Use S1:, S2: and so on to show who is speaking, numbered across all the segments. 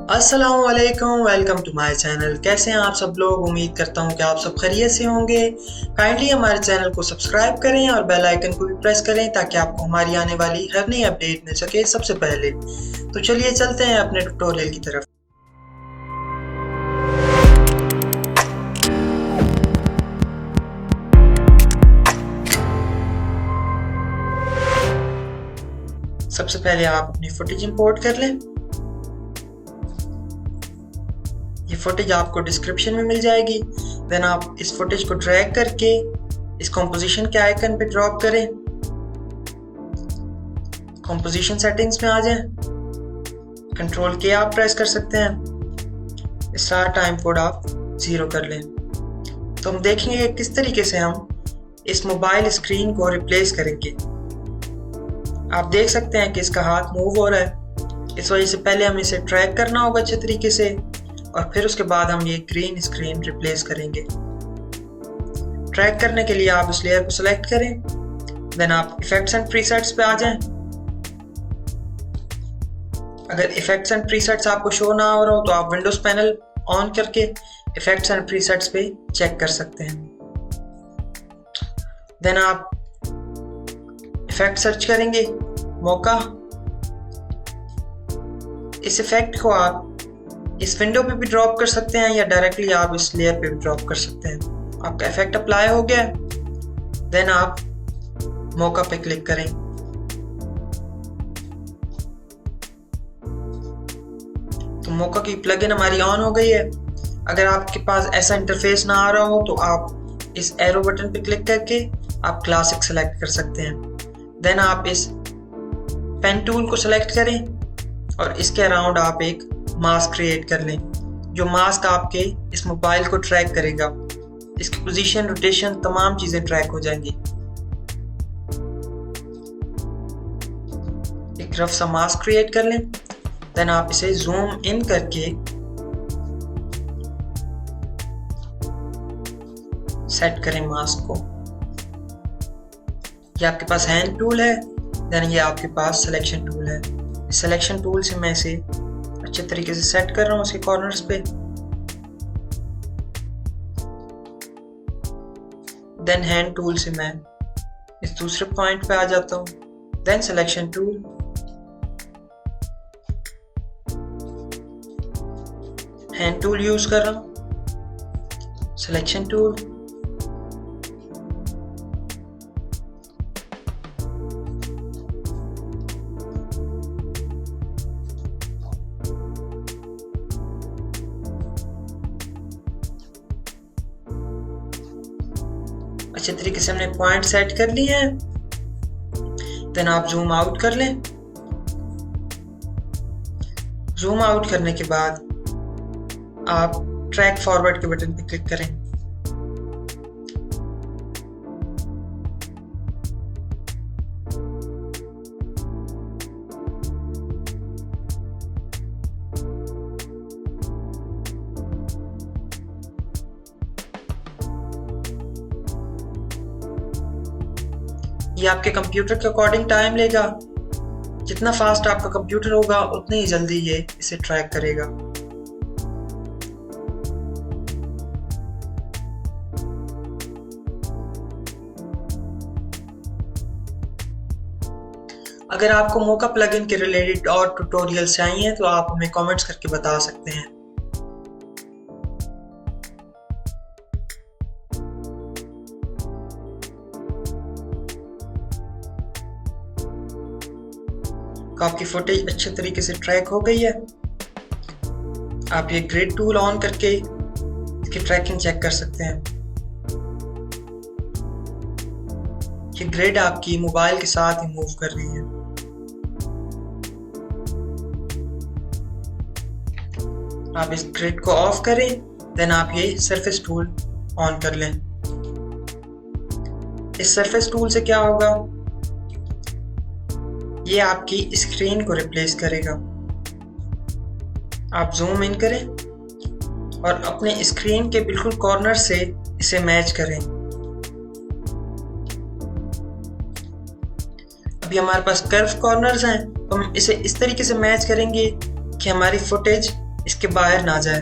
S1: अस्सलामुअलैकुम, welcome to my channel. कैसे हैं आप सब लोग? उम्मीद करता हूं कि आप सब खैरियत से होंगे। काइंडली हमारे चैनल को सब्सक्राइब करें और बेल आइकन को भी प्रेस करें ताकि आपको हमारी आने वाली हर नई अपडेट मिल सके सबसे पहले। तो चलिए चलते हैं अपने ट्यूटोरियल की तरफ। सबसे पहले आप अपनी फुटेज इंपोर्ट कर लें। ये फुटेज आपको डिस्क्रिप्शन में मिल जाएगी। देन आप इस फुटेज को ड्रैग करके इस कंपोजिशन के आइकन पे ड्रॉप करें। कंपोजिशन सेटिंग्स में आ जाएं। कंट्रोल के आप प्रेस कर सकते हैं। स्टार्ट टाइम कोड आप 0 कर लें। तो हम देखेंगे किस तरीके से हम इस मोबाइल स्क्रीन को रिप्लेस करेंगे। आप देख सकते हैं कि इसका हाथ मूव हो रहा है। इस वजह से पहले हमें इसे ट्रैक करना होगा अच्छे तरीके से और फिर उसके बाद हम ये ग्रीन स्क्रीन रिप्लेस करेंगे। ट्रैक करने के लिए आप इस लेयर को सिलेक्ट करें। देन आप इफेक्ट्स एंड प्रीसेट्स पे आ जाएं। अगर इफेक्ट्स एंड प्रीसेट्स आपको शो ना हो रहा हो तो आप विंडोज पैनल ऑन करके इफेक्ट्स एंड प्रीसेट्स पे चेक कर सकते हैं। देन आप इफेक्ट सर्च करेंगे मोका। इस इफेक्ट को आप इस विंडो पे भी ड्रॉप कर सकते हैं या डायरेक्टली आप इस लेयर पे भी ड्रॉप कर सकते हैं। आपका इफेक्ट अप्लाई हो गया। देन आप मोका पे क्लिक करें। तो मोका की प्लगइन हमारी ऑन हो गई है। अगर आपके पास ऐसा इंटरफेस ना आ रहा हो तो आप इस एरो बटन पे क्लिक करके आप क्लासिक सेलेक्ट कर सकते हैं। देन आप इस पेन टूल को सेलेक्ट करें और इसके अराउंड आप एक मास्क क्रिएट कर लें। जो मास्क आपके इस मोबाइल को ट्रैक करेगा। इसकी पोजीशन, रोटेशन, तमाम चीजें ट्रैक हो जाएंगी। एक रफ सा मास्क क्रिएट कर लें। देन आप इसे जूम इन करके सेट करें मास्क को। ये आपके पास हैंड टूल है। देन ये आपके पास सिलेक्शन टूल है। इस सिलेक्शन टूल से मैं इसे अच्छे तरीके से सेट कर रहा हूँ उसके कॉर्नर्स पे। देन हैंड टूल से मैं इस दूसरे पॉइंट पे आ जाता हूँ। Then selection tool, hand tool use कर रहा हूँ, सिलेक्शन टूल, अच्छे तरीके से हमने पॉइंट सेट कर लिए हैं। देन आप जूम आउट कर लें। जूम आउट करने के बाद आप ट्रैक फॉरवर्ड के बटन पर क्लिक करें। ये आपके कंप्यूटर के अकॉर्डिंग टाइम लेगा। जितना फास्ट आपका कंप्यूटर होगा उतनी ही जल्दी ये इसे ट्रैक करेगा। अगर आपको मोका प्लगइन के रिलेटेड और ट्यूटोरियल्स चाहिए तो आप हमें कमेंट्स करके बता सकते हैं। तो आपकी फुटेज अच्छे तरीके से ट्रैक हो गई है। आप ये ग्रिड टूल ऑन करके इसकी ट्रैकिंग चेक कर सकते हैं। ये ग्रिड आपकी मोबाइल के साथ ही मूव कर रही है। आप इस ग्रिड को ऑफ करें। देन आप ये सरफेस टूल ऑन कर लें। इस सरफेस टूल से क्या होगा, ये आपकी स्क्रीन को रिप्लेस करेगा। आप जूम इन करें और अपने स्क्रीन के बिल्कुल कॉर्नर से इसे मैच करें। अभी हमारे पास कर्व कॉर्नर्स हैं तो हम इसे इस तरीके से मैच करेंगे कि हमारी फुटेज इसके बाहर ना जाए।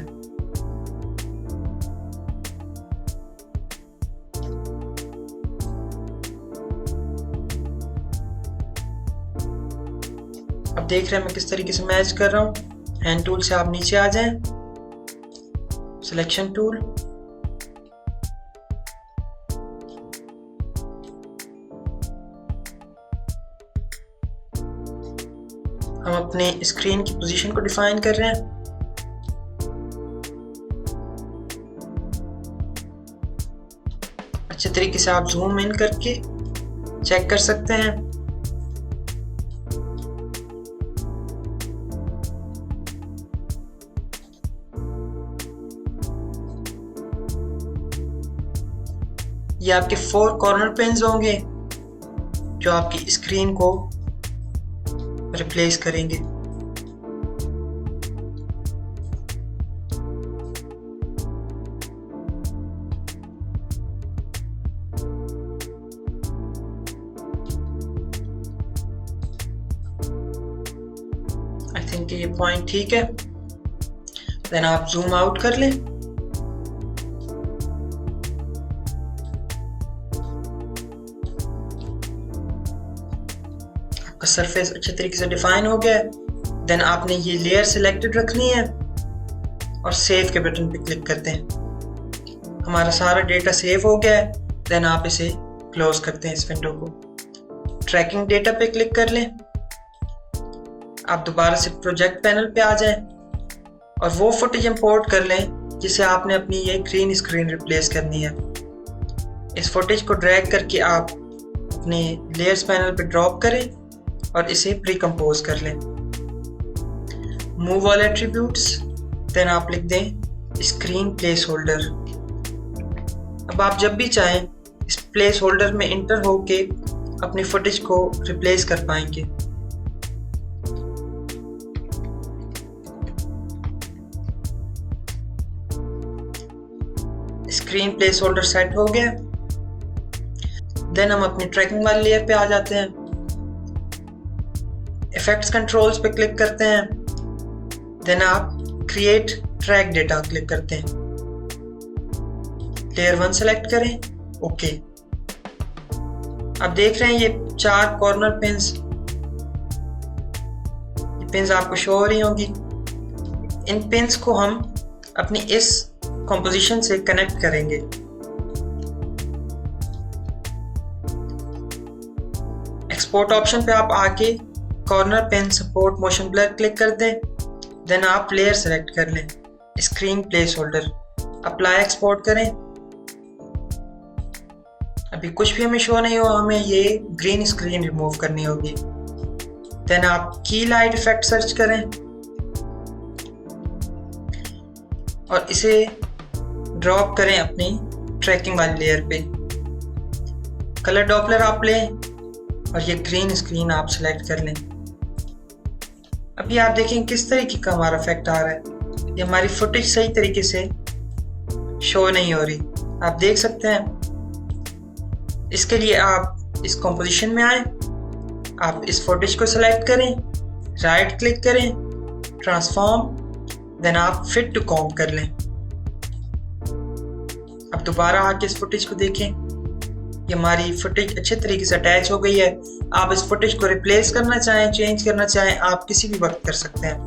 S1: अब देख रहे हैं मैं किस तरीके से मैच कर रहा हूँ। हैंड टूल से आप नीचे आ जाएं, सिलेक्शन टूल, हम अपने स्क्रीन की पोजीशन को डिफाइन कर रहे हैं। अच्छे तरीके से आप जूम इन करके चेक कर सकते हैं। ये आपके 4 कॉर्नर पेन्स होंगे जो आपकी स्क्रीन को रिप्लेस करेंगे। आई थिंक ये पॉइंट ठीक है। देन आप जूम आउट कर लें। सरफेस अच्छे तरीके से डिफाइन हो गया है। देन आपने ये लेयर सिलेक्टेड रखनी है और सेव के बटन पे क्लिक करते हैं। हमारा सारा डेटा सेव हो गया है। देन आप इसे क्लोज करते हैं इस विंडो को। ट्रैकिंग डेटा पे क्लिक कर लें। आप दोबारा से प्रोजेक्ट पैनल पे आ जाएं और वो फुटेज इंपोर्ट कर लें जिसे आपने अपनी ये ग्रीन स्क्रीन रिप्लेस करनी है। इस फुटेज को ड्रैग करके आप अपने लेयर्स पैनल पे ड्रॉप करें और इसे प्री कंपोज कर लें। मूव ऑल एट्रीब्यूट्स, देन आप लिख दें स्क्रीन प्लेस होल्डर। अब आप जब भी चाहें इस प्लेस होल्डर में इंटर होके अपनी फुटेज को रिप्लेस कर पाएंगे। स्क्रीन प्लेस होल्डर सेट हो गया। देन हम अपनी ट्रैकिंग वाली लेयर पे आ जाते हैं। इफेक्ट्स कंट्रोल्स पे क्लिक करते हैं। देन आप क्रिएट ट्रैक डेटा क्लिक करते हैं। लेयर 1 सेलेक्ट करें, ओके। आप देख रहे हैं ये 4 कॉर्नर पिन्स, ये पिन्स आपको शो हो रही होंगी। इन पिन्स को हम अपनी इस कंपोजिशन से कनेक्ट करेंगे। एक्सपोर्ट ऑप्शन पे आप आके corner pen support motion blur click कर दें। देन आप लेयर सेलेक्ट कर लें, screen placeholder, apply export करें। अभी कुछ भी हमें शो नहीं हो, हमें ये ग्रीन स्क्रीन रिमूव करनी होगी। देन आप की लाइट इफेक्ट सर्च करें और इसे ड्रॉप करें अपनी ट्रैकिंग वाली लेयर पे। कलर डॉपलर आप लें और ये ग्रीन स्क्रीन आप सेलेक्ट कर लें। अभी आप देखें किस तरीके का हमारा इफेक्ट आ रहा है। ये हमारी फुटेज सही तरीके से शो नहीं हो रही, आप देख सकते हैं। इसके लिए आप इस कंपोजिशन में आए, आप इस फुटेज को सेलेक्ट करें, राइट क्लिक करें, ट्रांसफॉर्म, देन आप फिट टू कॉम्प कर लें। अब दोबारा आके इस फुटेज को देखें, ये हमारी फुटेज अच्छे तरीके से अटैच हो गई है। आप इस फुटेज को रिप्लेस करना चाहें, चेंज करना चाहें, आप किसी भी वक्त कर सकते हैं।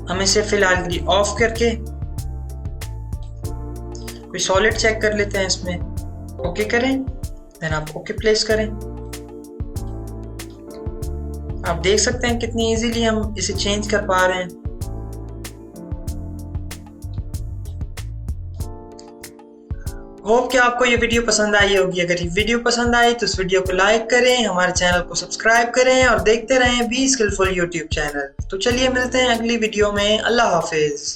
S1: हम इसे फिलहाल के लिए ऑफ करके कोई सॉलिड चेक कर लेते हैं। इसमें ओके करें, देन आप ओके प्लेस करें। आप देख सकते हैं कितनी इजीली हम इसे चेंज कर पा रहे हैं। होप कि आपको ये वीडियो पसंद आई होगी। अगर ये वीडियो पसंद आई तो इस वीडियो को लाइक करें, हमारे चैनल को सब्सक्राइब करें और देखते रहें बी स्किलफुल यूट्यूब चैनल। तो चलिए मिलते हैं अगली वीडियो में। अल्लाह हाफिज।